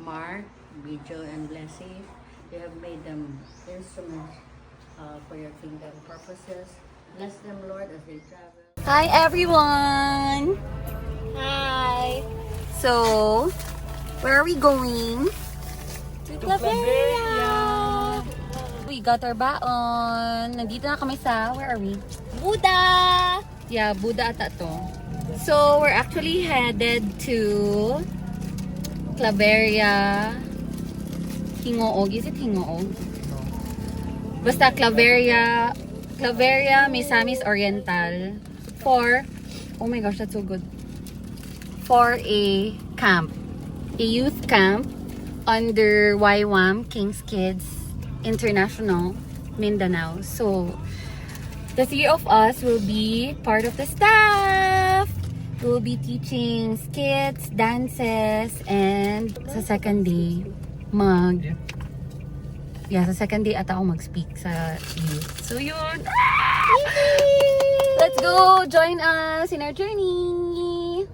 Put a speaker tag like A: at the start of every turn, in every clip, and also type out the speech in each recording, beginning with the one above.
A: Mark, Bijo, and Blessy. You have made them instruments for your kingdom purposes. Bless them, Lord, as they travel.
B: Hi everyone! Hi! So, where are we going? To Claveria! We got our baon. Nandito na kami sa, where are we? Buda! Yeah, Buda ata to. So, we're actually headed to Claveria. Hingoog. Is it Hingoog? Basta Claveria, Misamis Oriental for, oh my gosh, that's so good. For a camp, a youth camp under YWAM, King's Kids International, Mindanao. So, the three of us will be part of the staff. We'll be teaching skits, dances, and sa second day, sa second day ata ako mag-speak sa youth. So yun! Let's go! Join us in our journey!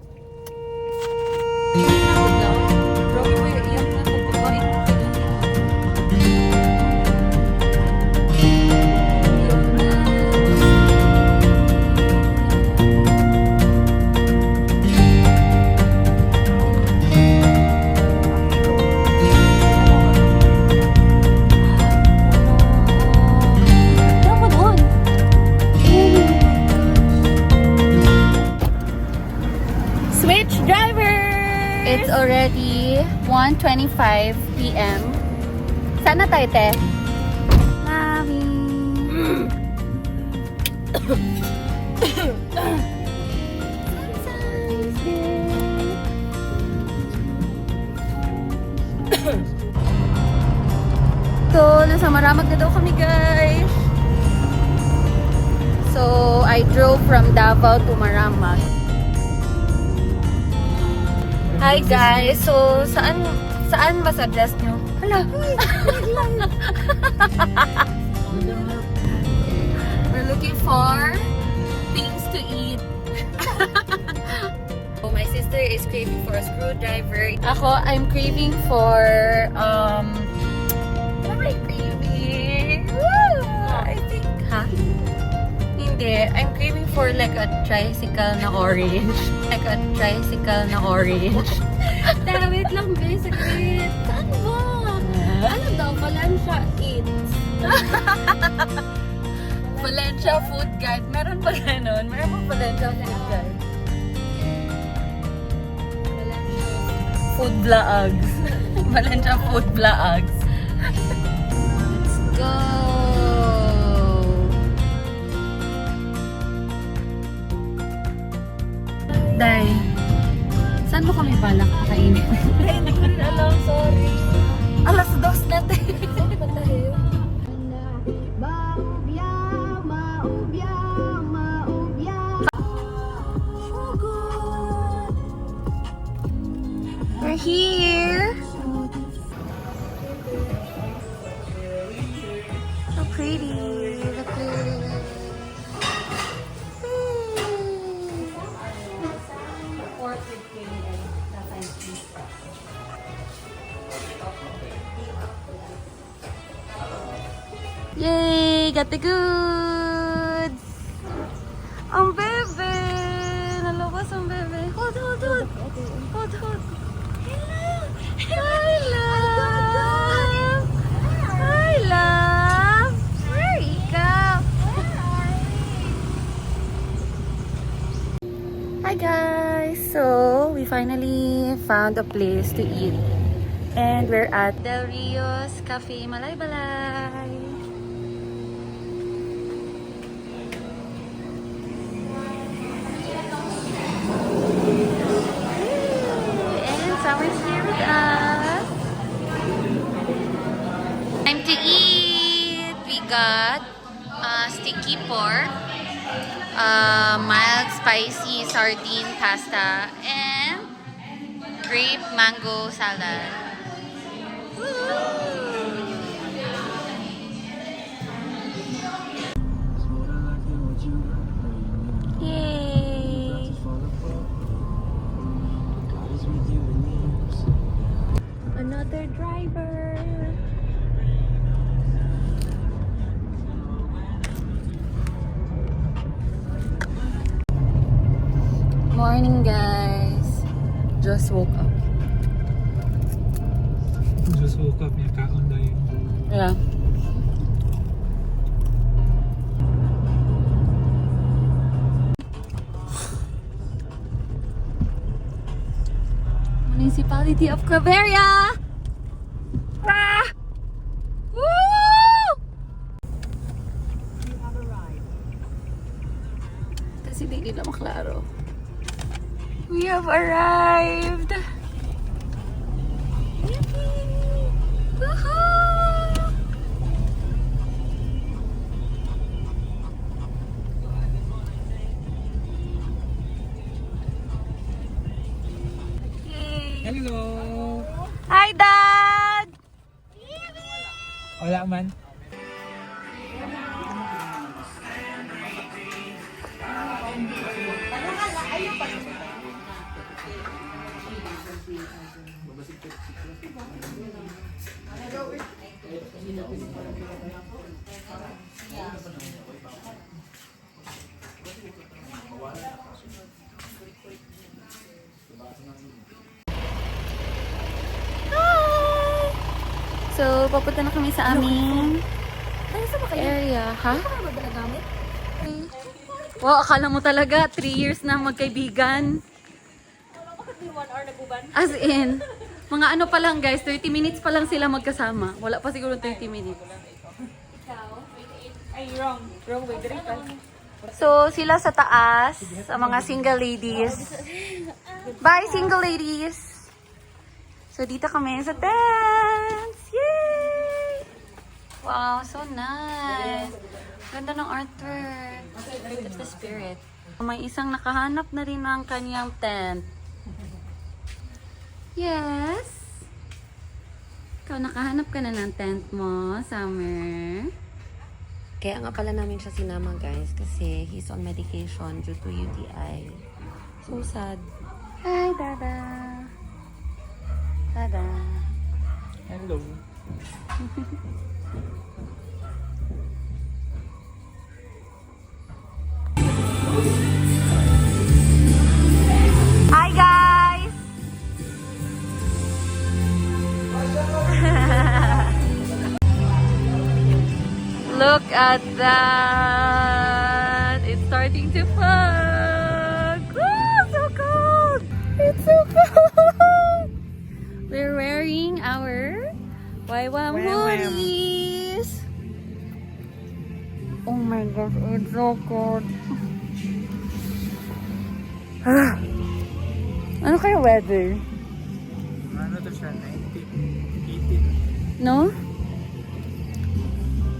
B: It's already 1:25 p.m. Sana tayo, te? Mami. So, nasa Maramag na daw kami, guys. So, I drove from Davao to Maramag. Hi guys! So, saan ba suggest nyo? Hala! We're looking for things to eat. So, my sister is craving for a screwdriver. Ako, I'm craving for, what am I craving? Woo! I think, Hindi. I'm craving for like a tricycle na orange. Like a tricycle na orange.
C: Wait lang, guys. Saglit. Saan ba? Ano daw? Valencia Eats.
B: Valencia Food Guide. Meron pa ganun? Meron pa Valencia Food Guide. Food Vlogs. Valencia Food Vlogs. Let's go! Day, saan mo kami balak kainin?
C: Hindi ko rin alam. Sorry.
B: Alas 2 natin.
C: Saan ba tayo?
B: We're here. So pretty. Look pretty. Yay! Got the goods! Ang bebe! Nalabas ang bebe. Hold! Hold! Hi, love! Hi, love! Where ikaw? Hi, guys! So, we finally found a place to eat. And we're at Del Rios Cafe Malaybalay. Someone's here with us. Time to eat. We got sticky pork, mild spicy sardine pasta, and grape mango salad. Yay!
C: Another
B: their driver. Morning, guys. Just woke up.
D: Just woke up, niya kaon na yun.
B: Yeah. Municipality of Claveria! Ah! Woo! Kasi di nila maklaro. We have arrived! Woohoo!
D: Hello!
B: Hi, Dad!
D: Wala man.
B: So, papunta na kami sa aming area. Ha? Wow, akala mo talaga 3 years na magkaibigan. As in, mga ano pa lang guys, 30 minutes pa lang sila magkasama. Wala pa siguro 30 minutes. So, sila sa taas, sa mga single ladies. Bye, single ladies! So, dito kami sa tents! Yay! Wow, so nice! Ganda ng artwork. Spirit of the spirit. May isang nakahanap na rin ng kanyang tent. Yes? Ikaw, nakahanap ka na ng tent mo, Summer?
C: Kaya nga pala namin siya sinama guys kasi he's on medication due to UTI. So sad.
B: Hi, Dada! Dada!
D: Hello.
B: Hi, guys! Look at that! It's starting to fog! Woo! So cold! It's so cold! We're wearing our YWAM hoodies! Oh my gosh, it's so cold! Ano kaya weather?
D: Ano to siya? 19, 18.
B: No?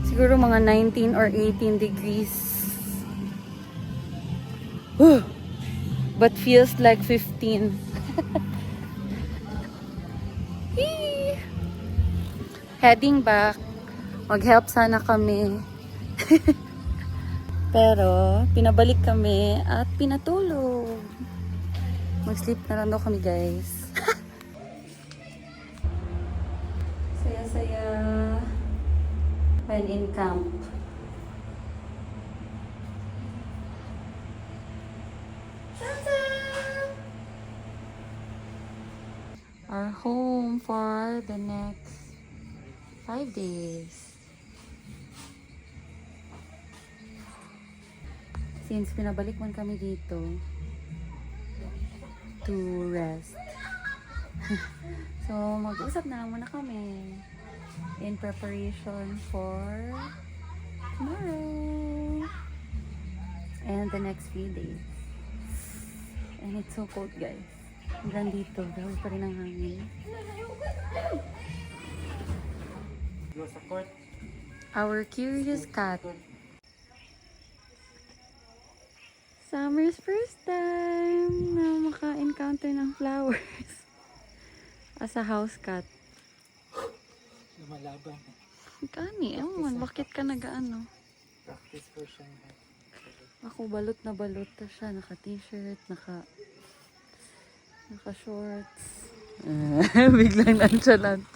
B: Siguro mga 19 or 18 degrees. But feels like 15. Eee! Heading back. Mag-help sana kami. Pero, pinabalik kami at pinatulog. Mag-sleep na lang daw kami, guys. Saya-saya when in camp. Our home for the next 5 days. Since pinabalik man kami dito to rest. So, mag-usap na lang muna kami in preparation for tomorrow and the next few days. And it's so cold, guys. Hanggang dito, dahil pa rin ang hangin.
D: Go sa court.
B: Our curious cat. Summer's first time na maka-encounter ng flowers as a house cat.
D: Lumalaban.
B: Kani, ewan, bakit ka nag-ano?
D: Practice for siya.
B: Ako balot na siya, naka-t-shirt, naka-shorts. Biglang nonchalant.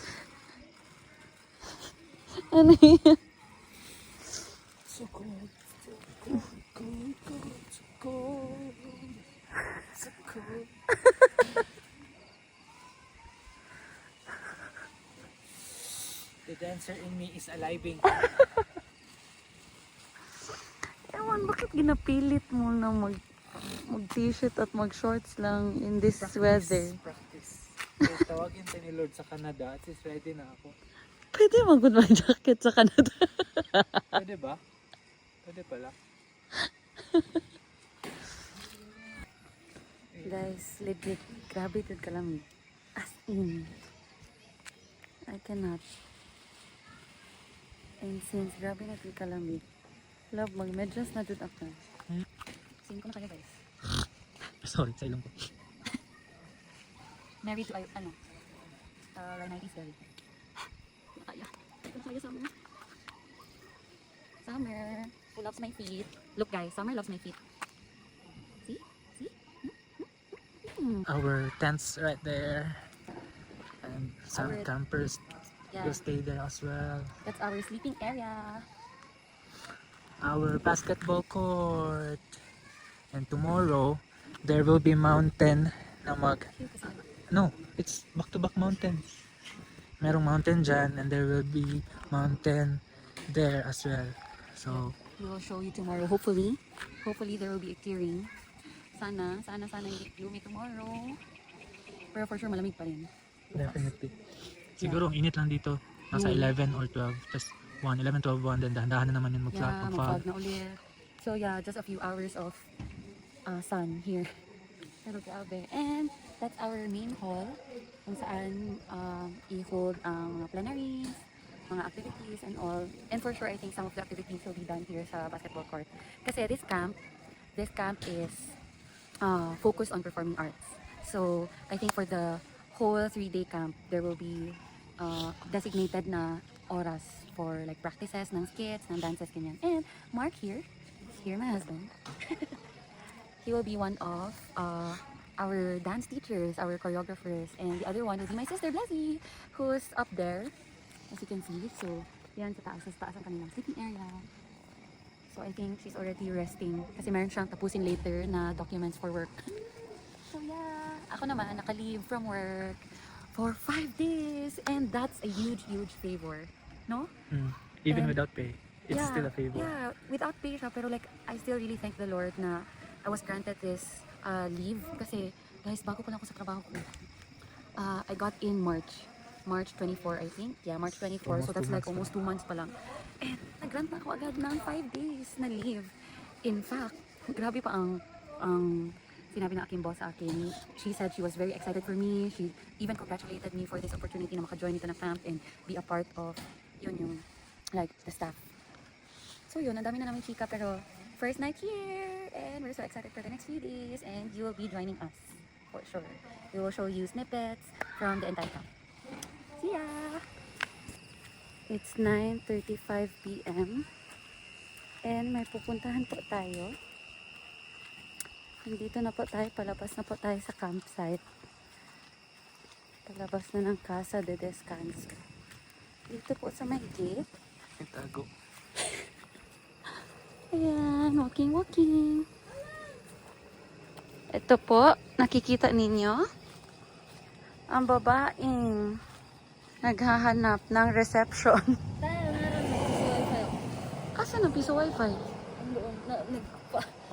B: Ano yan?
D: So cold, so cold, cold, cold, so cold, so cold. The dancer in me is aliving.
B: Ewan, bakit ginapilit mo na mag-t-shirt at mag-shorts lang in this weather?
D: Practice. Kaya tawagin tayo ni Lord sa Canada at is ready na ako.
B: Pwede mag-good jacket sa Canada.
D: Pwede ba? Pwede pala.
B: Guys, legit, grabe ito kalamig. As in, I cannot. And since grabe na ito kalamig, love, mag-medyas na dun ako. Sing ko na kayo guys.
D: Sorry, sa ilong ko.
B: Married to, Rhinitis Valley. Kaya. Kaya summer. Summer. Who loves my feet? Look guys, Summer loves my feet. See? See?
D: Our tents right there. And some
B: Our-
D: campers
B: Yeah,
D: will stay there as well.
B: that's our sleeping area.
D: Our basketball court. And tomorrow, there will be mountain na No, it's back-to-back mountain. Merong mountain dyan and there will be mountain there as well. So,
B: We will show you tomorrow, hopefully. Hopefully there will be a clearing. Sana hindi gloomy tomorrow. Pero for sure malamig pa rin.
D: definitely. Siguro, init lang dito. Nasa 11 or 12. Tapos 1, 11, 12, 1. Then dahan-dahan na naman yun
B: Yeah,
D: mag-fog.
B: mag-fog na ulit. So yeah, just a few hours of sun here. Pero grabe. And that's our main hall kung saan i-hold ang mga plenaries, mga activities and all. And for sure, I think some of the activities will be done here sa basketball court. Kasi this camp is focused on performing arts. So I think for the whole 3-day camp, there will be designated na oras for like practices ng skits, ng dances, ganyan. And Mark here, my husband, he will be one of our dance teachers, our choreographers, and the other one will be my sister Blessy, who's up there, as you can see. So, yan sa taas ang kanilang sleeping area. So, I think she's already resting kasi meron siyang tapusin later na documents for work. So, yeah. Ako naman, naka-leave from work for 5 days, and that's a huge favor, no?
D: Even
B: And-
D: without pay, it's still a favor.
B: Yeah, without pay siya, pero like, I still really thank the Lord na I was granted this leave kasi, guys, bago pa lang ako sa trabaho ko. I got in March 24, I think. Yeah, March 24. So
D: Almost
B: that's
D: 2
B: like
D: months
B: almost 2 months pa lang. And nag-grant na ako agad ng 5 days na leave. In fact, grabe pa ang sinabi ng aking boss sa akin. She said she was very excited for me. She even congratulated me for this opportunity na maka-join ito na camp and be a part of yung like the staff. So yun, ang dami na namin chika pero first night here and we're so excited for the next few days and you will be joining us for sure. We will show you snippets from the entire camp. See ya! It's 9:35 p.m. and may pupuntahan po tayo. Nandito na po tayo, palabas na po tayo sa campsite. Palabas na ng Casa de Descanso. Dito po sa may gate.
D: Itago.
B: Ayan, walking. Ito po, nakikita ninyo? Ang babaeng naghahanap ng reception. Asan ang piso wifi?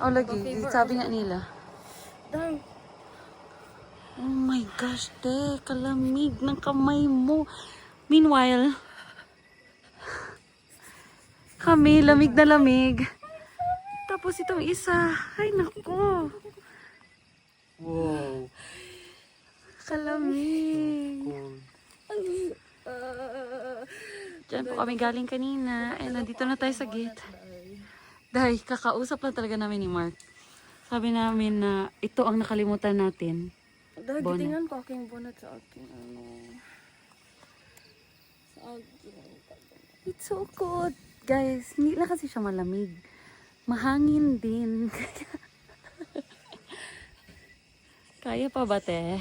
B: Oh, lagi. Sabi nga nila. Oh my gosh, te. Kalamig ng kamay mo. Meanwhile, kami, lamig na lamig. Tapos itong isa. Ay, naku.
D: Wow.
B: Kalamig.
D: Cold.
B: Diyan po kami galing kanina. And nandito na tayo sa gate. Dahil kakausap lang talaga namin ni Mark. Sabi namin na ito ang nakalimutan natin.
E: Dahil
B: Bonnet.
E: gitingan ko aking bonnet sa aking sa aking
B: It's so cold. Guys, hindi lang kasi siya malamig. Mahangin din. Kaya pa ba, te?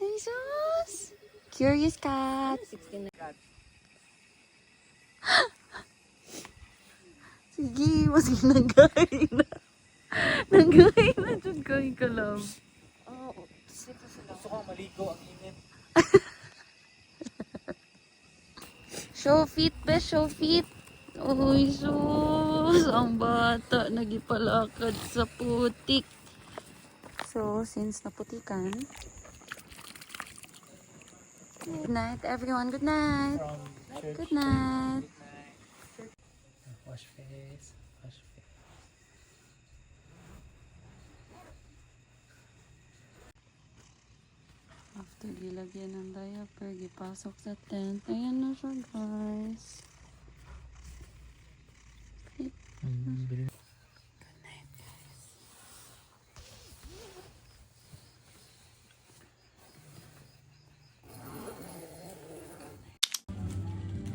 B: Ay, sus! Curious cat.
A: 16 na cat.
B: Sige, mas ginagay na. Nagay na dyan kay Kalab.
D: Gusto ko maligo, ang init.
B: Show fit, best show fit. Uy, sus. Ang bata, nagipalakad sa putik. So, since naputikan. Good night, everyone. Good night.
D: From church.
B: Good night.
D: Wash face. Wash face.
B: After gilagyan ng diaper, gipasok sa tent. Ayan na siya, guys.
D: Bili.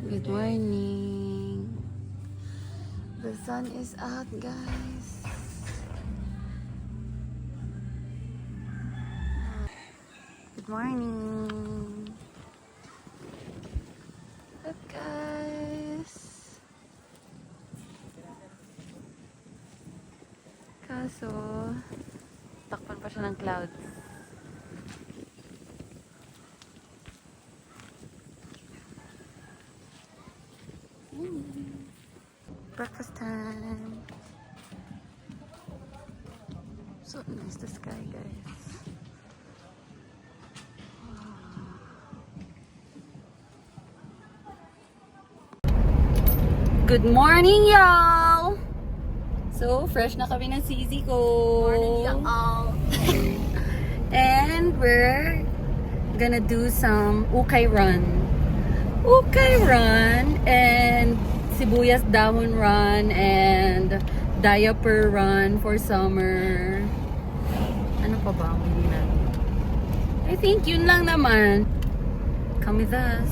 B: Good morning. The sun is out, guys. Good morning. Look, guys. Kaso, takpan pa siya ng clouds. Breakfast time. So nice the sky, guys. Good morning, y'all! So, fresh na kami ng sisi ko.
A: Morning, y'all.
B: And we're gonna do some ukay run. Ukay run and sibuyas dahon run and diaper run for summer. Ano pa ba ang hindi natin? I think yun lang naman. Come with us.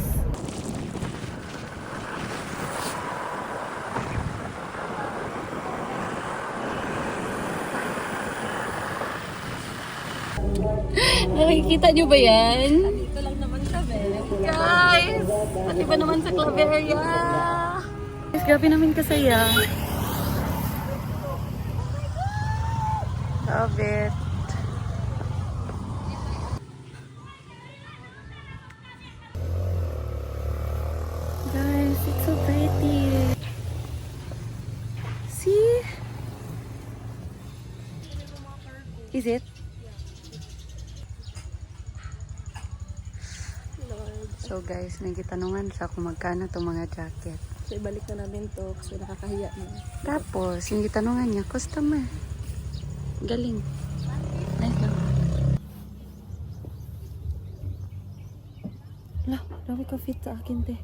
B: Nakikita nyo ba yan?
A: Dito lang naman kami.
B: Guys! Pati ba naman sa Claveria? Guys, grabe namin kasaya. Love it. Guys, it's so pretty. See? Is it? So guys, may gitanungan siya kung magkano itong mga jacket.
E: So, ibalik na namin to kasi nakakahiya na.
B: Tapos, yung gitanungan niya, customer. Galing. Nice lang. Lah, grabe ka fit sa akin, te.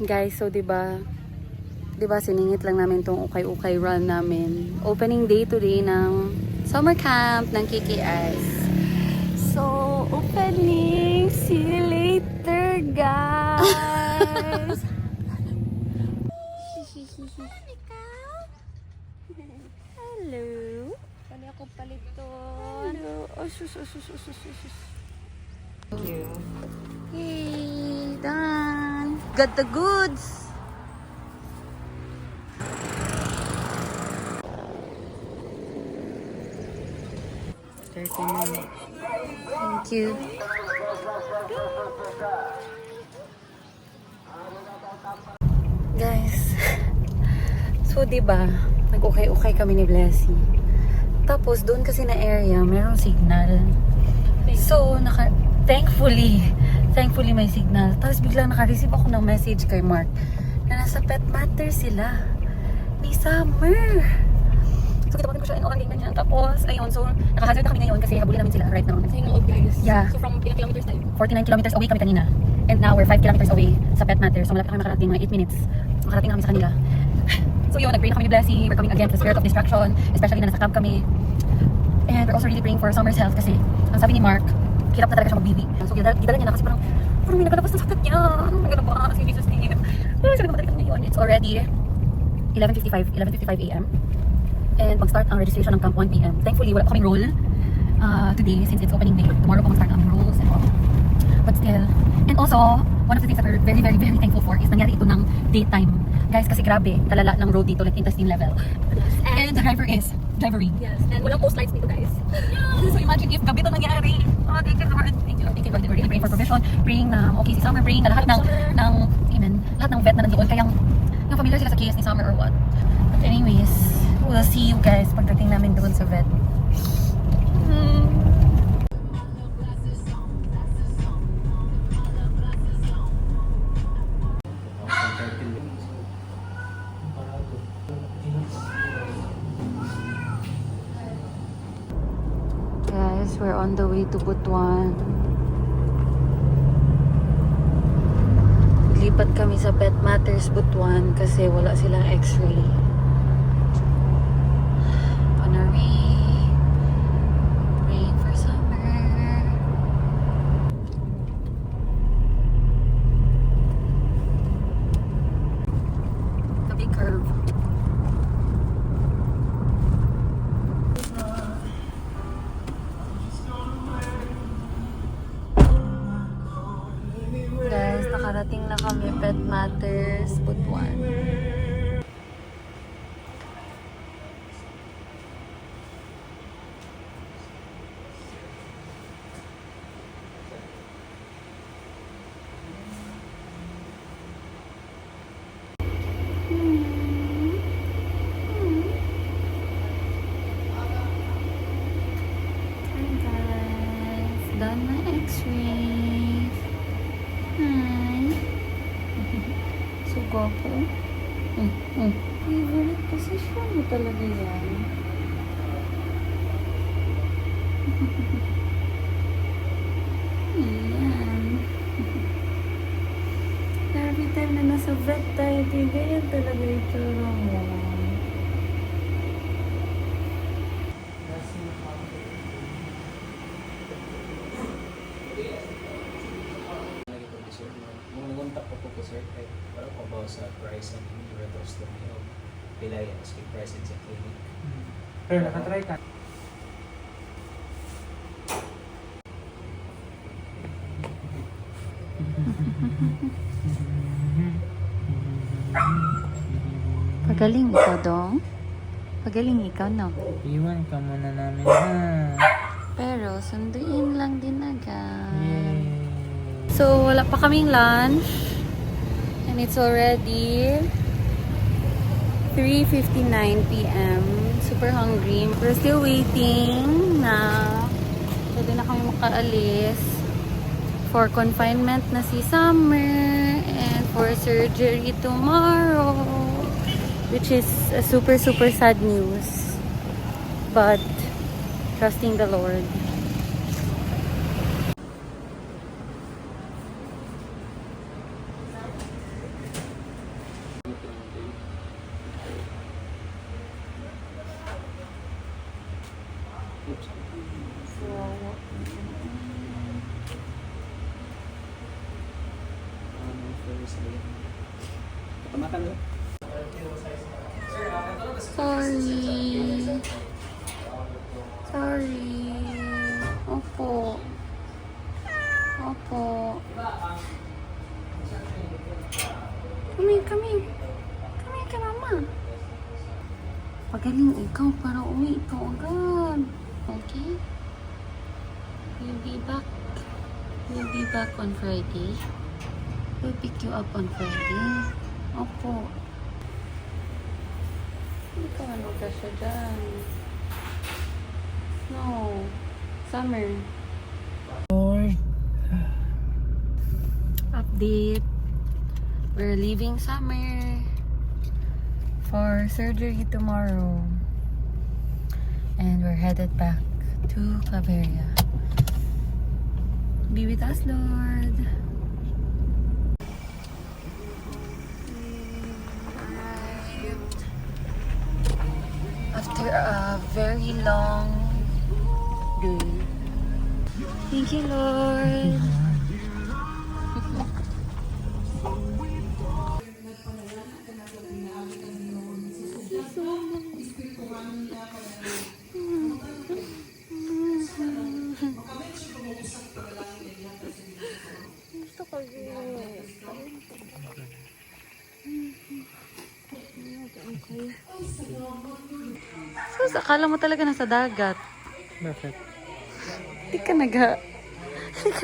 B: Guys, so diba siningit lang namin tong ukay-ukay run namin. Opening day today ng summer camp ng KKS. So, opening! See you later, guys! Hello!
E: Pali ako paliton.
B: Hello! Oh, sus. Thank you. Yay! Done! Got the goods! Thank you. Guys, so diba, nag-ukay-ukay kami ni Blessy. Tapos doon kasi na area, merong signal. So, thankfully may signal. Tapos biglang naka-receive ako ng message kay Mark na nasa Pet Matter sila ni Summer. So, kitapatin ko siya, and ganyan niya. Tapos, ayun, so, nakahazard na kami ngayon kasi habulin namin sila right now.
E: Tingog, guys.
B: Yeah.
E: So, from ilang kilometers tayo?
B: 49 kilometers away kami kanina. And now, we're 5 kilometers away sa Pet Matter. So, malapit kami makarating, mga 8 minutes. Makarating kami sa kanila. So, yun, nag-pray na kami ni Blessy. We're coming against the spirit of distraction, especially na nasa camp kami. And we're also really praying for Summer's health kasi, ang sabi ni Mark, hirap na talaga siya mag-baby. So, gidala niya na kasi parang may nagalabas na sakit niya. May nagalabas, hindi siya Steve. So, nagmadali kami ngayon. It's already 11:55 a.m. And mag-start ang registration ng camp 1 p.m. Thankfully, wala pa kaming roll today since it's opening day. Tomorrow pa mag-start ang rolls and all. But still, and also, one of the things that we're very, very, very thankful for is nangyari ito ng daytime. Guys, kasi grabe, talala ng road dito, like intestine level. And the driver is drivering.
E: Yes. And walang post lights dito, guys.
B: So imagine if gabi ito nangyari. Oh, thank you Lord. Thank you Lord. We're really praying for provision, praying na okay si Summer, praying na lahat ng amen, lahat ng vet na nandoon. Kaya yung familiar sila sa case ni Summer or what. But anyways, we'll see you guys pagdating namin doon sa vet. Guys, we're on the way to Butuan. Lipat kami sa Pet Matters Butuan kasi wala silang x-ray. On our way. Praying for Summer. The big curve. Guys, nakarating na kami Pet Matters Butuan. Hi guys, done my x-ray. Hi. So gwapo. Favorite position mo talaga yan. Ayan. Every time na nasa vet tayo, ganyan talaga yung tsura mo.
D: Ngunguntak ko po sir, kahit parang pabaw sa price and uretrostomy o pilay ang speak price sa clinic. Pero nakatry ka?
B: Pagaling ikaw, Dong. Pagaling ikaw, no?
D: Iwan ka muna namin ha.
B: Pero, sunduin lang din agad.
D: Yay!
B: So, wala pa kaming lunch. And it's already 3:59 p.m. Super hungry. We're still waiting na pwede na kami makaalis for confinement na si Summer and for surgery tomorrow, which is a super sad news, but trusting the Lord. Sorry. Opo. Kami ka, mama. Pagaling ikaw para uwi ikaw agad. Okay? You'll be back on Friday. We'll pick you up on Friday. Opo. Ikaw ano ka siya dyan? No. Summer. Update. We're leaving Summer for surgery tomorrow. And we're headed back to Claveria. Be with us, Lord. After a very long day. Thank you, Lord.
C: Gusto ko yun.
B: Sus, akala mo talaga nasa dagat.
D: Bakit?
B: Hindi ka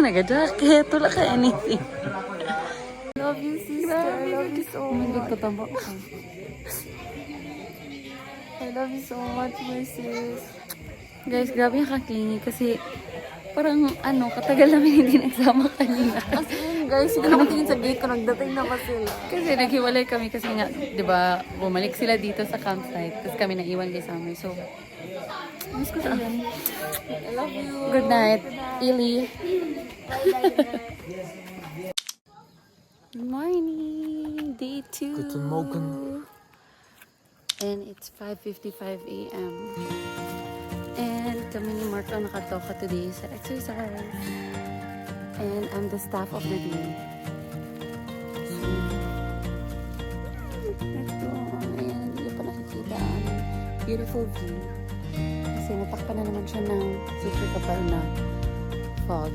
B: naga-jacket. Wala ka anything.
C: Love you, sister. I love you so much.
B: Kataba ka.
C: I love you so much, my sis.
B: Guys, grabe yung kaklingi kasi parang katagal namin hindi nagsama kanina.
C: As in, guys, hindi nakatingin sa gate ko. Nagdating na pa sila.
B: Kasi naghiwalay kami kasi nga, di ba, bumalik sila dito sa campsite. Tapos kami naiwan kay Summer. So, miss ko siya.
C: I love you.
B: Good night, Ili. Good morning, day 2.
D: Guten Morgen.
B: And it's 5:55 a.m. And kami ni Marco nakatoka today sa exercise. And I'm the staff of the day. So, let's go. Ayan, hindi pa nakikita ang beautiful view. Kasi natakpan na naman siya ng super kapal na fog.